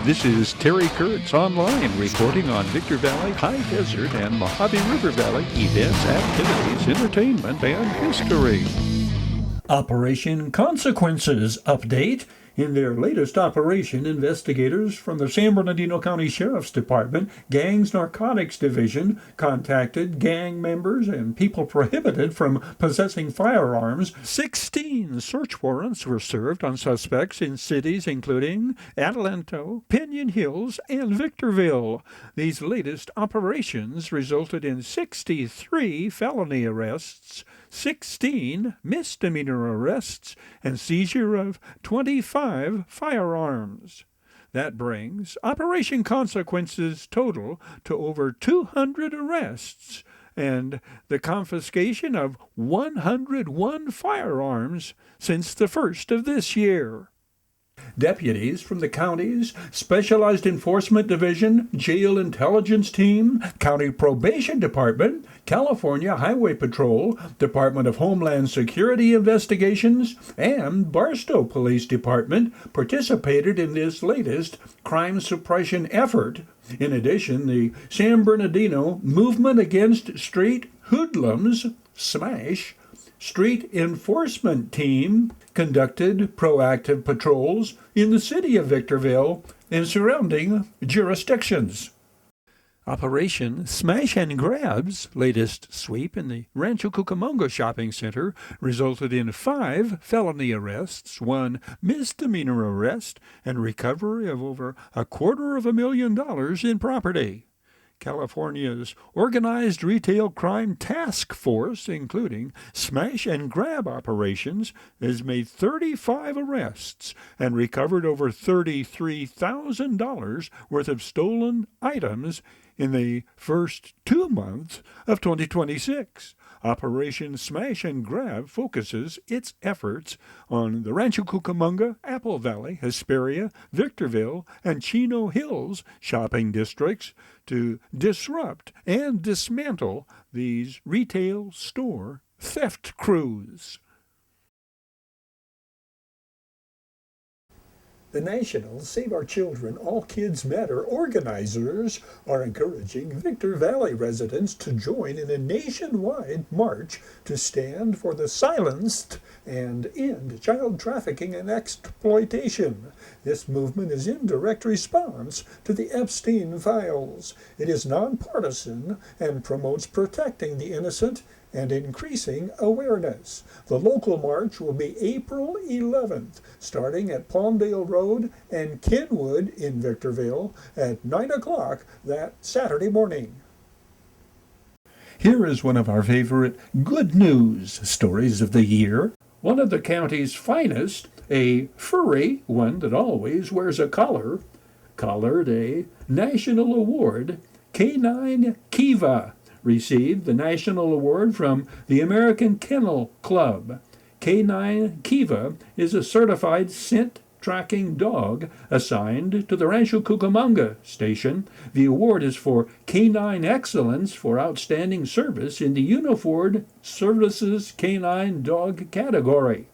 This is Terry Kurtz online reporting on Victor Valley, High Desert, and Mojave River Valley events, activities, entertainment, and history. Operation Consequences update. In their latest operation, investigators from the San Bernardino County Sheriff's Department Gangs Narcotics Division contacted gang members and people prohibited from possessing firearms. 16 search warrants were served on suspects in cities including Adelanto, Pinon Hills, and Victorville. These latest operations resulted in 63 felony arrests, 16 misdemeanor arrests, and seizure of 25 firearms. That brings Operation Consequences total to over 200 arrests and the confiscation of 101 firearms since the first of this year. Deputies from the county's Specialized Enforcement Division, Jail Intelligence Team, County Probation Department, California Highway Patrol, Department of Homeland Security Investigations, and Barstow Police Department participated in this latest crime suppression effort. In addition, the San Bernardino Movement Against Street Hoodlums, SMASH, Street Enforcement Team conducted proactive patrols in the city of Victorville and surrounding jurisdictions. Operation Smash and Grab's latest sweep in the Rancho Cucamonga Shopping Center resulted in 5 felony arrests, 1 misdemeanor arrest, and recovery of over $250,000 in property. California's Organized Retail Crime Task Force, including smash and grab operations, has made 35 arrests and recovered over $33,000 worth of stolen items in the first 2 months of 2026. Operation Smash and Grab focuses its efforts on the Rancho Cucamonga, Apple Valley, Hesperia, Victorville, and Chino Hills shopping districts to disrupt and dismantle these retail store theft crews. The National Save Our Children All Kids Matter organizers are encouraging Victor Valley residents to join in a nationwide march to stand for the silenced and end child trafficking and exploitation. This movement is in direct response to the Epstein files. It is nonpartisan and promotes protecting the innocent and increasing awareness. The local march will be April 11th, starting at Palmdale Road and Kenwood in Victorville at 9 o'clock that Saturday morning. Here is one of our favorite good news stories of the year. One of the county's finest, a furry one that always wears a collar, collared a national award, Canine Kiva, received the national award from the American Kennel Club. Canine Kiva is a certified scent tracking dog assigned to the Rancho Cucamonga station. The award is for canine excellence for outstanding service in the Uniform Services Canine Dog category.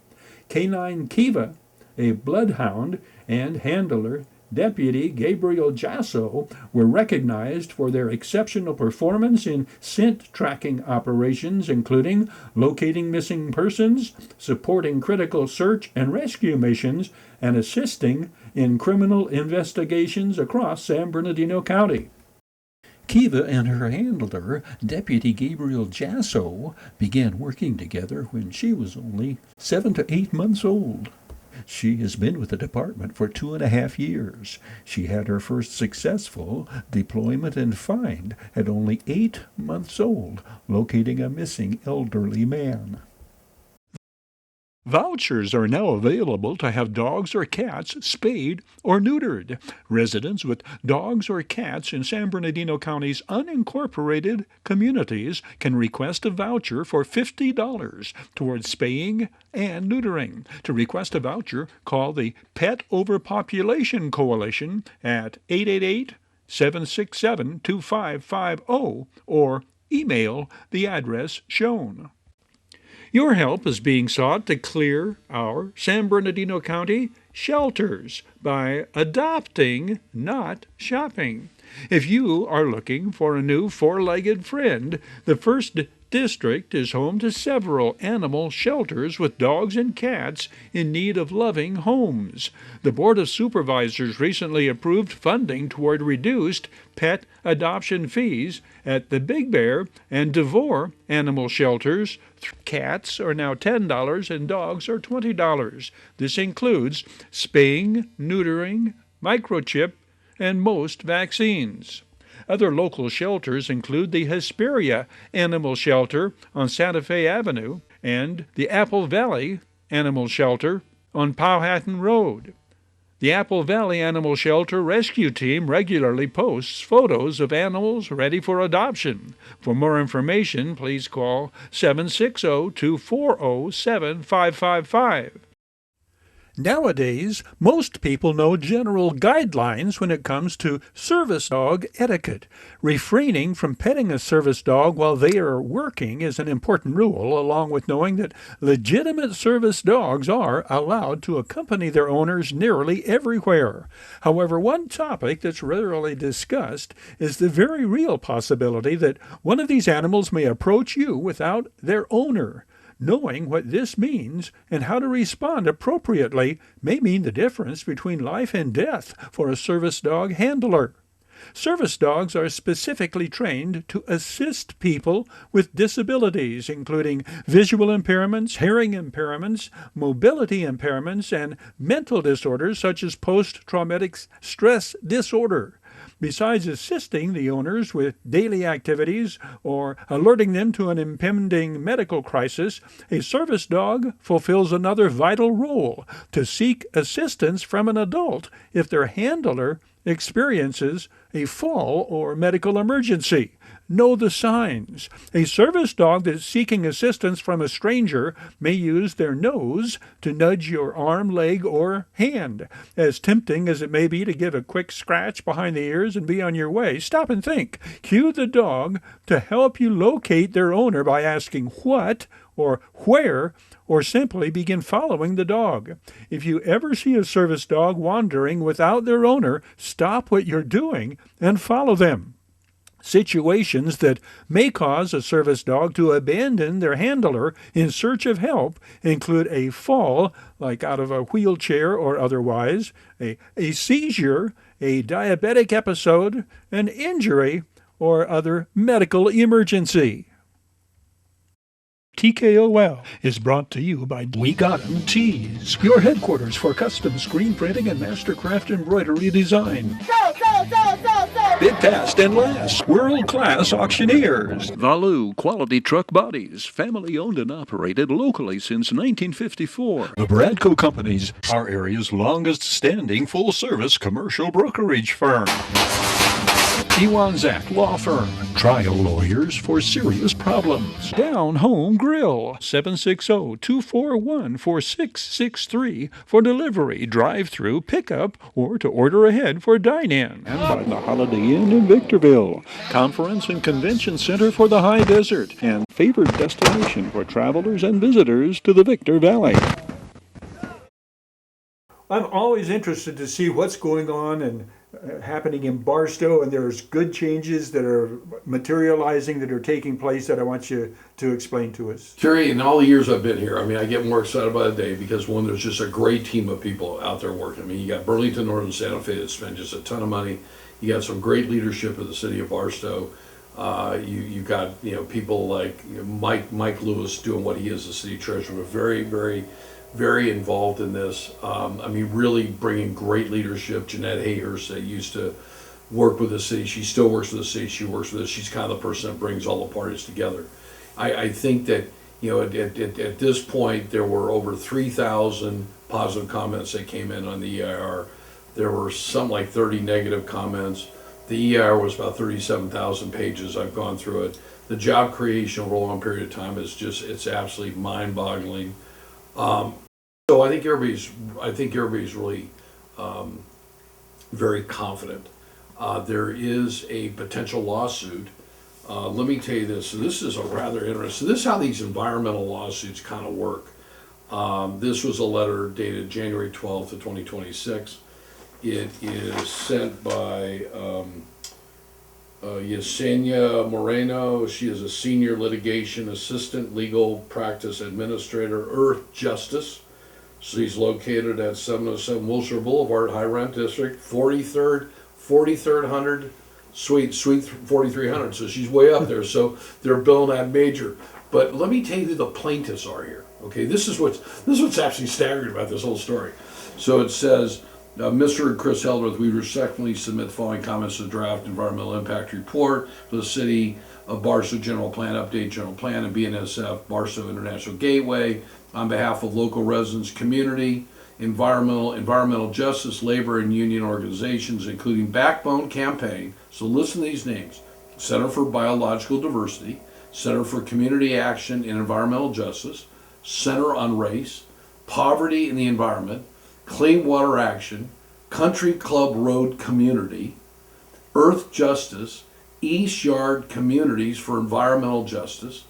Canine Kiva, a bloodhound and handler, Deputy Gabriel Jasso, were recognized for their exceptional performance in scent tracking operations, including locating missing persons, supporting critical search and rescue missions, and assisting in criminal investigations across San Bernardino County. Kiva and her handler, Deputy Gabriel Jasso, began working together when she was only 7 to 8 months old. She has been with the department for 2.5 years. She had her first successful deployment and find at only 8 months old, locating a missing elderly man. Vouchers are now available to have dogs or cats spayed or neutered. Residents with dogs or cats in San Bernardino County's unincorporated communities can request a voucher for $50 towards spaying and neutering. To request a voucher, call the Pet Overpopulation Coalition at 888-767-2550 or email the address shown. Your help is being sought to clear our San Bernardino County shelters by adopting, not shopping. If you are looking for a new four-legged friend, the First District is home to several animal shelters with dogs and cats in need of loving homes. The Board of Supervisors recently approved funding toward reduced pet adoption fees at the Big Bear and Devore animal shelters. Cats are now $10 and dogs are $20. This includes spaying, neutering, microchip, and most vaccines. Other local shelters include the Hesperia Animal Shelter on Santa Fe Avenue and the Apple Valley Animal Shelter on Powhatan Road. The Apple Valley Animal Shelter Rescue Team regularly posts photos of animals ready for adoption. For more information, please call 760-240-7555. Nowadays, most people know general guidelines when it comes to service dog etiquette. Refraining from petting a service dog while they are working is an important rule, along with knowing that legitimate service dogs are allowed to accompany their owners nearly everywhere. However, one topic that's rarely discussed is the very real possibility that one of these animals may approach you without their owner. Knowing what this means and how to respond appropriately may mean the difference between life and death for a service dog handler. Service dogs are specifically trained to assist people with disabilities, including visual impairments, hearing impairments, mobility impairments, and mental disorders such as post-traumatic stress disorder. Besides assisting the owners with daily activities or alerting them to an impending medical crisis, a service dog fulfills another vital role: to seek assistance from an adult if their handler experiences a fall or medical emergency. Know the signs. A service dog that's seeking assistance from a stranger may use their nose to nudge your arm, leg, or hand. As tempting as it may be to give a quick scratch behind the ears and be on your way, stop and think. Cue the dog to help you locate their owner by asking what or where, or simply begin following the dog. If you ever see a service dog wandering without their owner, stop what you're doing and follow them. Situations that may cause a service dog to abandon their handler in search of help include a fall, like out of a wheelchair or otherwise, a seizure, a diabetic episode, an injury, or other medical emergency. TKOL is brought to you by We Got 'em Tees, your headquarters for custom screen printing and mastercraft embroidery design. Bid fast and last, world-class auctioneers. Valu Quality Truck Bodies, family-owned and operated locally since 1954. The Bradco Companies, our area's longest-standing full-service commercial brokerage firm. Iwanzak Law Firm, trial lawyers for serious problems. Down Home Grill, 760-241-4663 for delivery, drive-through, pickup, or to order ahead for dine-in. And by the Holiday Inn in Victorville, conference and convention center for the high desert, and favored destination for travelers and visitors to the Victor Valley. I'm always interested to see what's going on and happening in Barstow, and there's good changes that are materializing, that are taking place, that I want you to explain to us. Terry, in all the years I've been here, I get more excited by the day because, one, there's just a great team of people out there working. You got Burlington Northern Santa Fe that spend just a ton of money. You got some great leadership of the city of Barstow. You got people like Mike Lewis doing what he is, the city treasurer, very involved in this. Really bringing great leadership. Jeanette Hayhurst, that used to work with the city. She still works for the city. She works with us. She's kind of the person that brings all the parties together. I think that at this point there were over 3,000 positive comments that came in on the EIR. There were some like 30 negative comments. The EIR was about 37,000 pages. I've gone through it. The job creation over a long period of time it's absolutely mind-boggling. So I think everybody's really very confident. There is a potential lawsuit Let me tell you this. So this is a rather interesting. This is how these environmental lawsuits kind of work. This was a letter dated January 12th of 2026. It is sent by Yesenia Moreno. She is a senior litigation assistant, legal practice administrator, Earth Justice. She's located at 707 Wilshire Boulevard, High Rent District, 4300 Suite 4300. So she's way up there. So they're billing that major. But let me tell you who the plaintiffs are here. Okay, this is what's actually staggering about this whole story. So it says, Mr. Chris Heldworth, we respectfully submit the following comments to the draft environmental impact report for the city of Barstow General Plan Update, General Plan, and BNSF Barstow International Gateway on behalf of local residents, community, environmental justice, labor, and union organizations, including Backbone Campaign. So listen to these names: Center for Biological Diversity, Center for Community Action and Environmental Justice, Center on Race, Poverty and the Environment, Clean Water Action, Country Club Road Community, Earth Justice, East Yard Communities for Environmental Justice,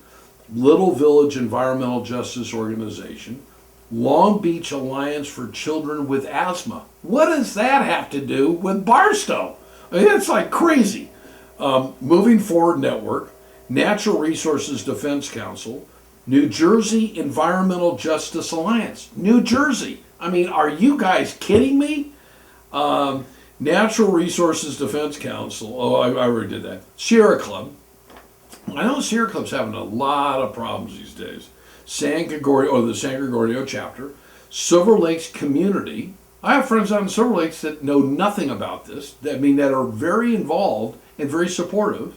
Little Village Environmental Justice Organization, Long Beach Alliance for Children with Asthma. What does that have to do with Barstow? I mean, it's like crazy. Moving Forward Network, Natural Resources Defense Council, New Jersey Environmental Justice Alliance. New Jersey. I mean, are you guys kidding me? Natural Resources Defense Council. Oh, I already did that. Sierra Club. I know Sierra Club's having a lot of problems these days. San Gregorio, the San Gregorio chapter. Silver Lakes Community. I have friends out in Silver Lakes that know nothing about this. I mean, that are very involved and very supportive.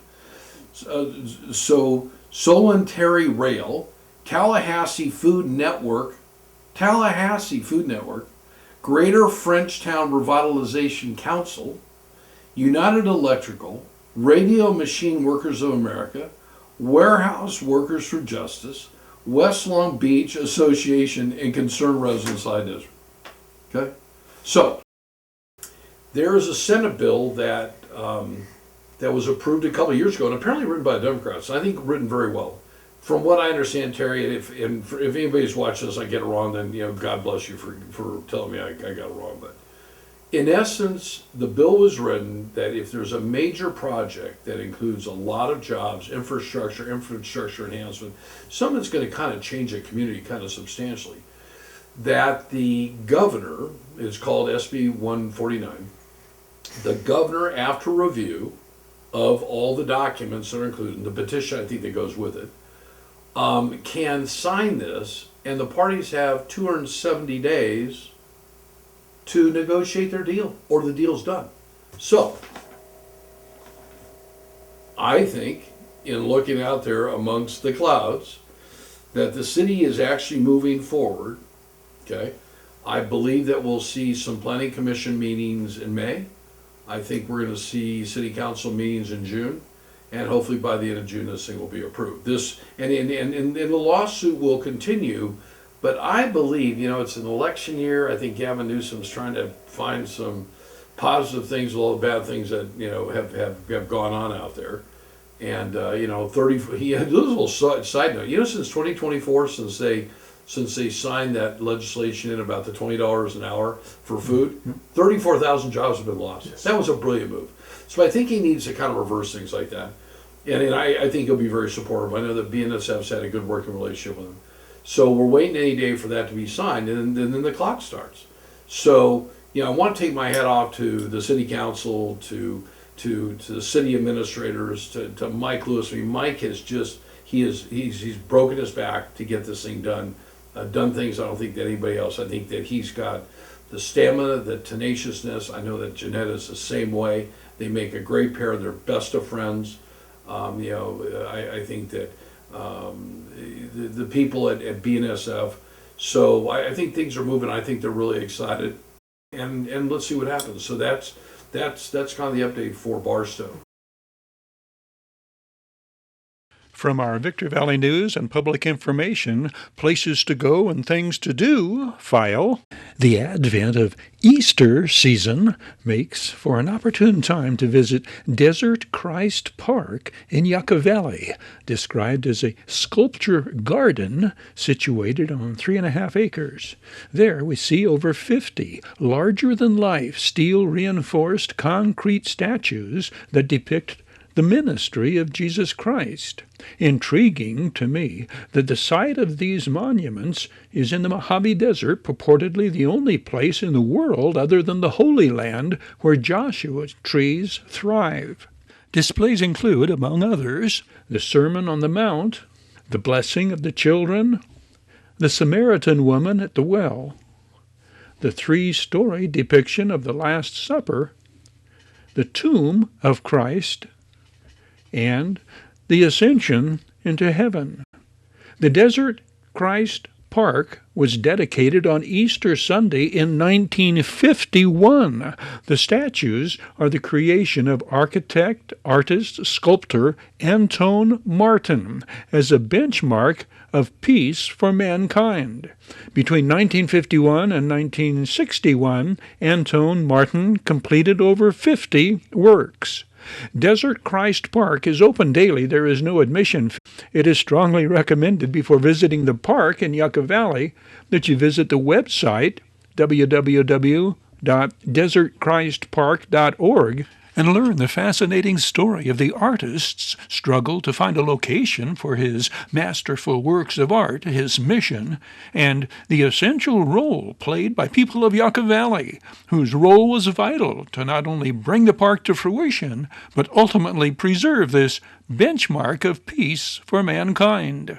So Solentary Rail, Tallahassee Food Network, Greater Frenchtown Revitalization Council, United Electrical, Radio Machine Workers of America, Warehouse Workers for Justice, West Long Beach Association, and Concerned Residents High District. Okay? So, there is a Senate bill that was approved a couple of years ago, and apparently written by Democrats. I think written very well. From what I understand, Terry, and if anybody's watching this, I get it wrong, then God bless you for telling me I got it wrong. But in essence, the bill was written that if there's a major project that includes a lot of jobs, infrastructure enhancement, something that's going to kind of change a community kind of substantially, that the governor, is called SB 149, the governor, after review of all the documents that are included, and the petition I think that goes with it, can sign this, and the parties have 270 days to negotiate their deal, or the deal's done. So, I think, in looking out there amongst the clouds, that the city is actually moving forward. Okay, I believe that we'll see some planning commission meetings in May. I think we're going to see city council meetings in June, and hopefully by the end of June this thing will be approved. This and the lawsuit will continue, but I believe it's an election year. I think Gavin Newsom's trying to find some positive things, a lot of bad things that have gone on out there. And 30. He had a little side note. Since 2024, since they signed that legislation in about the $20 an hour for food, 34,000 jobs have been lost. Yes. That was a brilliant move. So I think he needs to kind of reverse things like that. And I think he'll be very supportive. I know that BNSF's had a good working relationship with him. So we're waiting any day for that to be signed, and then the clock starts. So, I want to take my hat off to the city council, to the city administrators, to Mike Lewis. I mean, Mike has just, he's broken his back to get this thing done. Done things I don't think that anybody else. I think that he's got the stamina, the tenaciousness. I know that Jeanetta's the same way. They make a great pair. They're best of friends. I think that the people at BNSF. So I think things are moving. I think they're really excited, and let's see what happens. So that's kind of the update for Barstow. From our Victor Valley News and Public Information, Places to Go and Things to Do file, the advent of Easter season makes for an opportune time to visit Desert Christ Park in Yucca Valley, described as a sculpture garden situated on 3.5 acres. There we see over 50 larger-than-life steel-reinforced concrete statues that depict the ministry of Jesus Christ. Intriguing to me that the site of these monuments is in the Mojave Desert, purportedly the only place in the world other than the Holy Land where Joshua trees thrive. Displays include, among others, the Sermon on the Mount, the blessing of the children, the Samaritan woman at the well, the 3-story depiction of the Last Supper, the tomb of Christ, and the ascension into heaven. The Desert Christ Park was dedicated on Easter Sunday in 1951. The statues are the creation of architect, artist, sculptor Antone Martin as a benchmark of peace for mankind. Between 1951 and 1961, Antone Martin completed over 50 works. Desert Christ Park is open daily. There is no admission fee. It is strongly recommended before visiting the park in Yucca Valley that you visit the website www.desertchristpark.org and learn the fascinating story of the artist's struggle to find a location for his masterful works of art, his mission, and the essential role played by people of Yucca Valley, whose role was vital to not only bring the park to fruition, but ultimately preserve this benchmark of peace for mankind.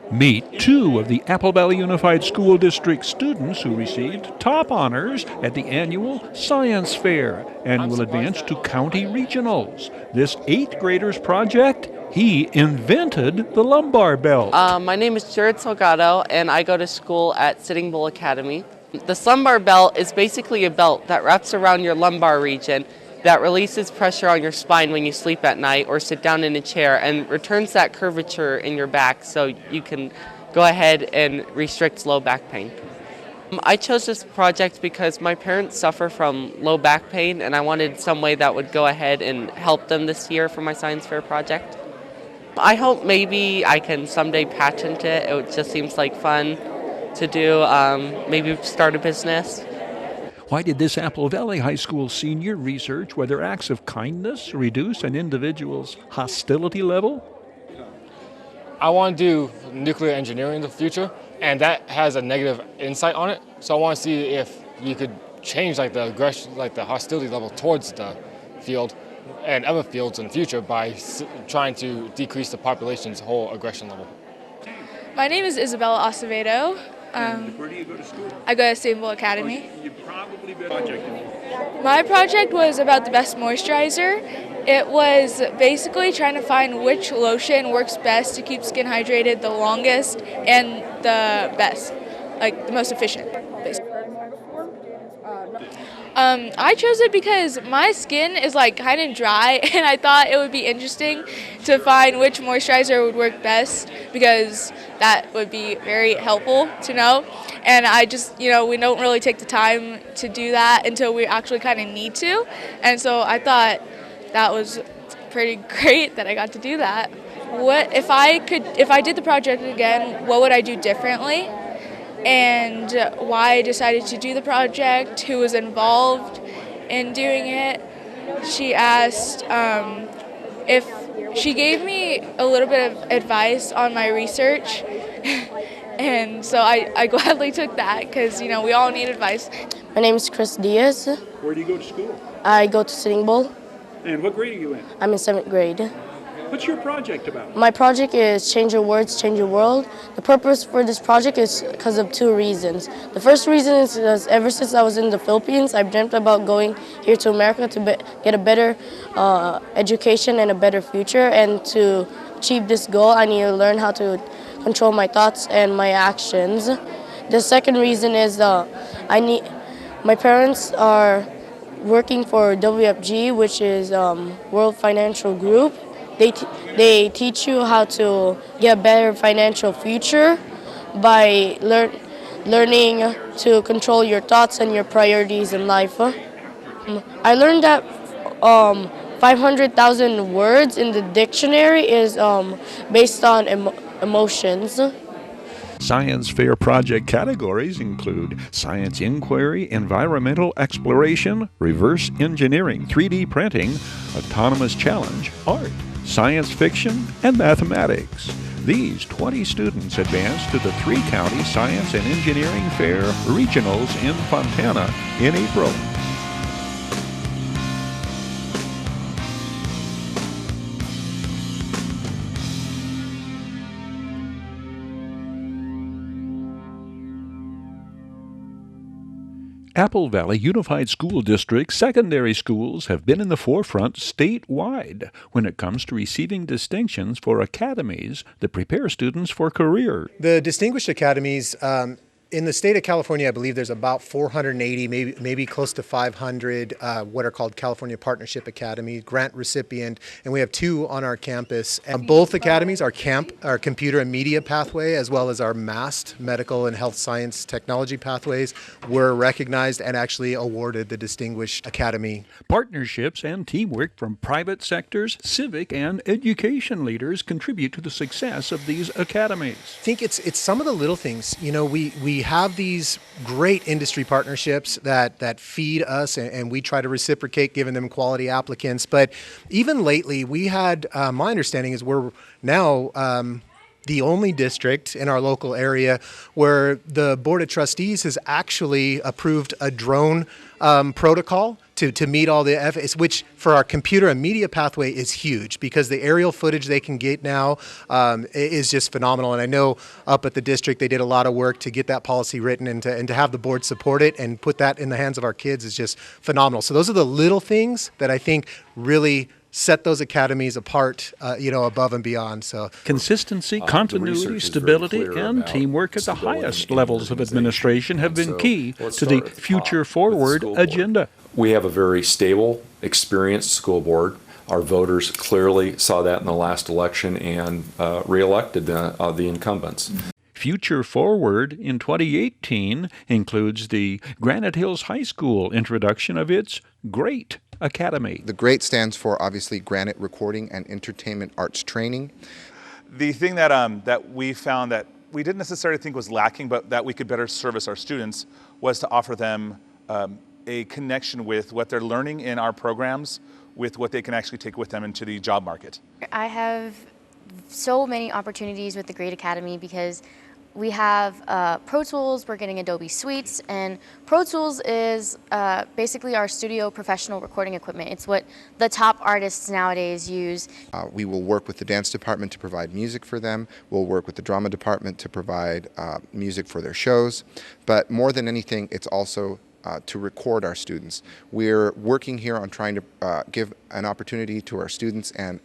Meet 2 of the Apple Valley Unified School District students who received top honors at the annual Science Fair and will advance to county regionals. This 8th grader's project, he invented the lumbar belt. My name is Jared Salgado, and I go to school at Sitting Bull Academy. The lumbar belt is basically a belt that wraps around your lumbar region that releases pressure on your spine when you sleep at night or sit down in a chair and returns that curvature in your back so you can go ahead and restrict low back pain. I chose this project because my parents suffer from low back pain and I wanted some way that would go ahead and help them this year for my science fair project. I hope maybe I can someday patent it. It just seems like fun to do, maybe start a business. Why did this Apple Valley High School senior research whether acts of kindness reduce an individual's hostility level? I want to do nuclear engineering in the future, and that has a negative insight on it. So I want to see if you could change the aggression, the hostility level towards the field and other fields in the future by trying to decrease the population's whole aggression level. My name is Isabella Acevedo. Where do you go to school? I go to Sitting Bull Academy. You probably been projecting. My project was about the best moisturizer. It was basically trying to find which lotion works best to keep skin hydrated the longest and the best, the most efficient, basically. I chose it because my skin is kind of dry, and I thought it would be interesting to find which moisturizer would work best because that would be very helpful to know. And I just, we don't really take the time to do that until we actually kind of need to. And so I thought that was pretty great that I got to do that. If I did the project again, what would I do differently? And why I decided to do the project, who was involved in doing it. She asked if she gave me a little bit of advice on my research, and so I gladly took that because, we all need advice. My name is Chris Diaz. Where do you go to school? I go to Sitting Bull. And what grade are you in? I'm in 7th grade. What's your project about? My project is Change Your Words, Change Your World. The purpose for this project is because of 2 reasons. The first reason is because ever since I was in the Philippines, I've dreamt about going here to America to get a better education and a better future. And to achieve this goal, I need to learn how to control my thoughts and my actions. The second reason is my parents are working for WFG, which is World Financial Group. they teach you how to get a better financial future by learning to control your thoughts and your priorities in life. I learned that 500,000 words in the dictionary is based on emotions. Science fair project categories include science inquiry, environmental exploration, reverse engineering, 3D printing, autonomous challenge, art, science fiction, and mathematics. These 20 students advanced to the three-county Science and Engineering Fair Regionals in Fontana in April. Apple Valley Unified School District secondary schools have been in the forefront statewide when it comes to receiving distinctions for academies that prepare students for careers. The distinguished academies in the state of California, I believe there's about 480, maybe close to 500 what are called California Partnership Academy, grant recipient, and we have 2 on our campus. And both academies, our computer and media pathway, as well as our MAST, medical and health science technology pathways, were recognized and actually awarded the Distinguished Academy. Partnerships and teamwork from private sectors, civic, and education leaders contribute to the success of these academies. I think it's some of the little things. You know, we have these great industry partnerships that feed us, and we try to reciprocate, giving them quality applicants. But even lately, we had, my understanding is we're now the only district in our local area where the Board of Trustees has actually approved a drone protocol to meet all the FAs, which for our computer and media pathway is huge because the aerial footage they can get now is just phenomenal. And I know up at the district they did a lot of work to get that policy written and to have the board support it and put that in the hands of our kids is just phenomenal. So those are the little things that I think really set those academies apart, above and beyond. So consistency, continuity, stability, and teamwork at the highest levels of administration have been key to the Future Forward agenda. We have a very stable, experienced school board. Our voters clearly saw that in the last election and re-elected the incumbents. Future Forward in 2018 includes the Granite Hills High School introduction of its GREAT Academy. The GREAT stands for, obviously, Granite Recording and Entertainment Arts Training. The thing that we found that we didn't necessarily think was lacking, but that we could better service our students, was to offer them a connection with what they're learning in our programs with what they can actually take with them into the job market. I have so many opportunities with the GREAT Academy because we have Pro Tools, we're getting Adobe Suites, and Pro Tools is basically our studio professional recording equipment. It's what the top artists nowadays use. We will work with the dance department to provide music for them. We'll work with the drama department to provide music for their shows. But more than anything, it's also to record our students. We're working here on trying to give an opportunity to our students and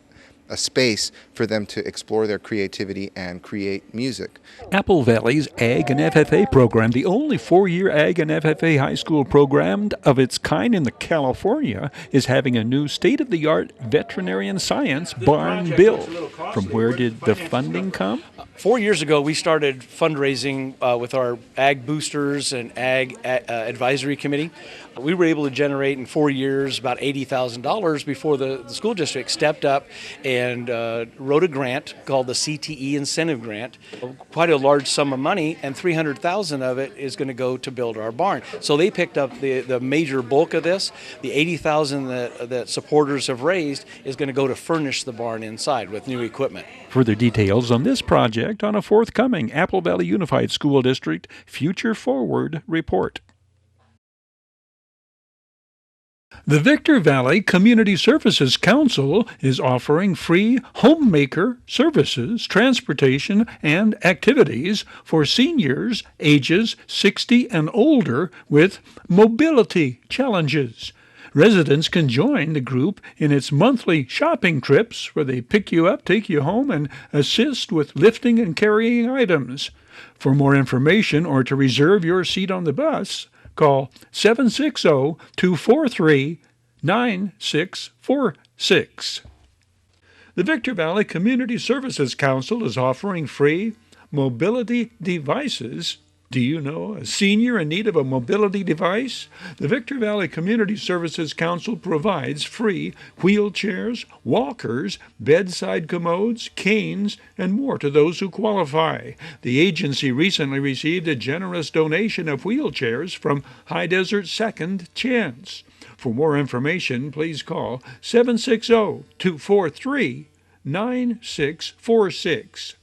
a space for them to explore their creativity and create music. Apple Valley's Ag and FFA program, the only 4-year Ag and FFA high school program of its kind in California, is having a new state-of-the-art veterinarian science barn built. From where did the funding come? 4 years ago, we started fundraising with our Ag Boosters and Ag Advisory Committee. We were able to generate in 4 years about $80,000 before the school district stepped up and wrote a grant called the CTE Incentive Grant, quite a large sum of money, and $300,000 of it is going to go to build our barn. So they picked up the major bulk of this. The $80,000 that supporters have raised is going to go to furnish the barn inside with new equipment. Further details on this project on a forthcoming Apple Valley Unified School District Future Forward report. The Victor Valley Community Services Council is offering free homemaker services, transportation, and activities for seniors ages 60 and older with mobility challenges. Residents can join the group in its monthly shopping trips where they pick you up, take you home, and assist with lifting and carrying items. For more information or to reserve your seat on the bus, call 760-243-9646. The Victor Valley Community Services Council is offering free mobility devices. Do you know a senior in need of a mobility device? The Victor Valley Community Services Council provides free wheelchairs, walkers, bedside commodes, canes, and more to those who qualify. The agency recently received a generous donation of wheelchairs from High Desert Second Chance. For more information, please call 760-243-9646.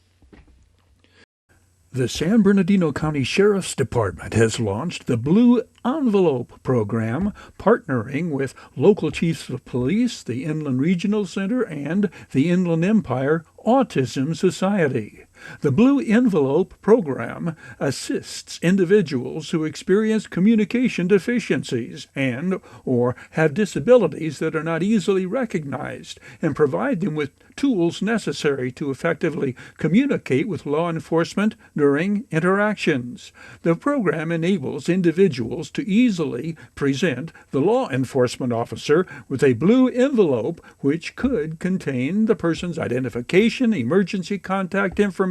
The San Bernardino County Sheriff's Department has launched the Blue Envelope program, partnering with local chiefs of police, the Inland Regional Center, and the Inland Empire Autism Society. The Blue Envelope program assists individuals who experience communication deficiencies and or have disabilities that are not easily recognized and provide them with tools necessary to effectively communicate with law enforcement during interactions. The program enables individuals to easily present the law enforcement officer with a blue envelope which could contain the person's identification, emergency contact information,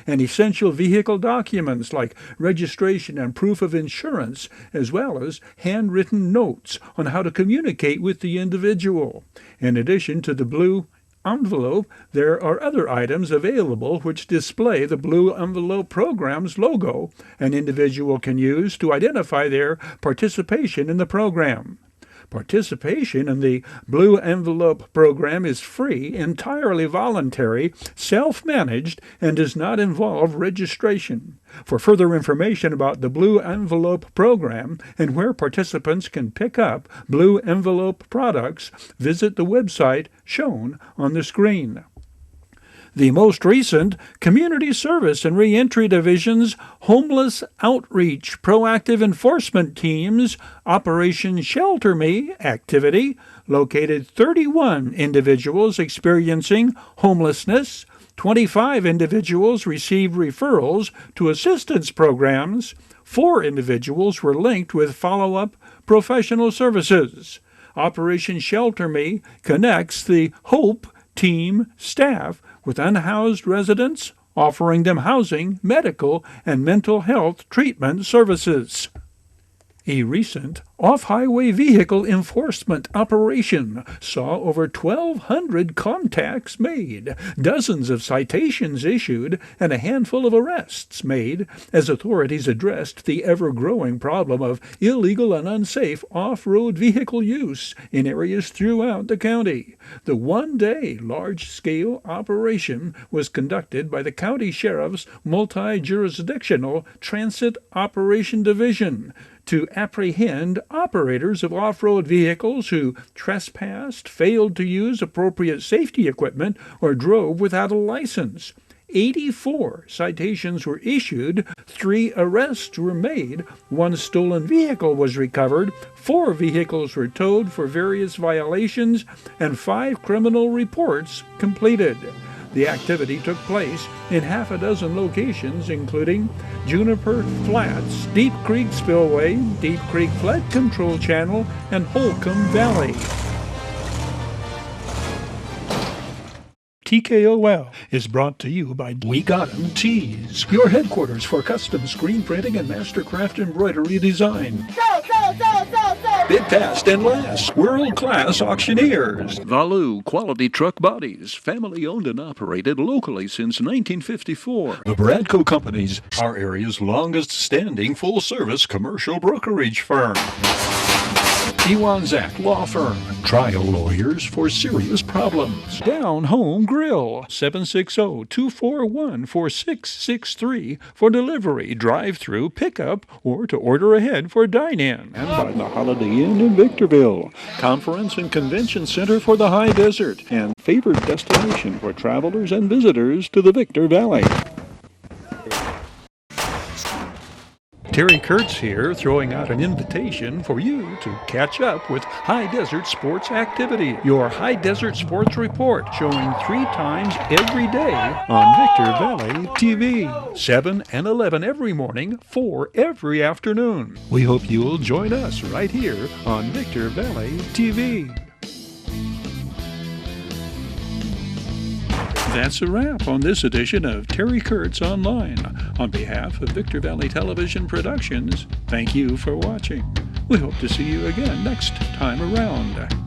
and essential vehicle documents like registration and proof of insurance, as well as handwritten notes on how to communicate with the individual. In addition to the blue envelope, there are other items available which display the Blue Envelope program's logo an individual can use to identify their participation in the program. Participation in the Blue Envelope program is free, entirely voluntary, self-managed, and does not involve registration. For further information about the Blue Envelope program and where participants can pick up Blue Envelope products, visit the website shown on the screen. The most recent Community Service and Reentry Division's Homeless Outreach Proactive Enforcement Team's Operation Shelter Me activity located 31 individuals experiencing homelessness. 25 individuals received referrals to assistance programs. 4 individuals were linked with follow-up professional services. Operation Shelter Me connects the HOPE team staff with unhoused residents, offering them housing, medical, and mental health treatment services. A recent off-highway vehicle enforcement operation saw over 1,200 contacts made, dozens of citations issued, and a handful of arrests made as authorities addressed the ever-growing problem of illegal and unsafe off-road vehicle use in areas throughout the county. The one-day large-scale operation was conducted by the County Sheriff's Multi-Jurisdictional Transit Operation Division to apprehend operators of off-road vehicles who trespassed, failed to use appropriate safety equipment, or drove without a license. 84 citations were issued, 3 arrests were made, 1 stolen vehicle was recovered, 4 vehicles were towed for various violations, and 5 criminal reports completed. The activity took place in half a dozen locations, including Juniper Flats, Deep Creek Spillway, Deep Creek Flood Control Channel, and Holcomb Valley. TKOL is brought to you by We Got 'em Tees, your headquarters for custom screen printing and mastercraft embroidery design. Bid fast and last, world-class auctioneers. Valu Quality Truck Bodies, family owned and operated locally since 1954. The Bradco Companies, our area's longest-standing full-service commercial brokerage firm. Iwanzak Law Firm, trial lawyers for serious problems. Down Home Grill, 760-241-4663 for delivery, drive-through, pickup, or to order ahead for dine-in. And by the Holiday Inn in Victorville, conference and convention center for the High Desert, and favored destination for travelers and visitors to the Victor Valley. Terry Kurtz here, throwing out an invitation for you to catch up with High Desert Sports Activity, your High Desert Sports Report, showing 3 times every day on Victor Valley TV, 7 and 11 every morning, 4 every afternoon. We hope you'll join us right here on Victor Valley TV. That's a wrap on this edition of Terry Kurtz Online. On behalf of Victor Valley Television Productions, thank you for watching. We hope to see you again next time around.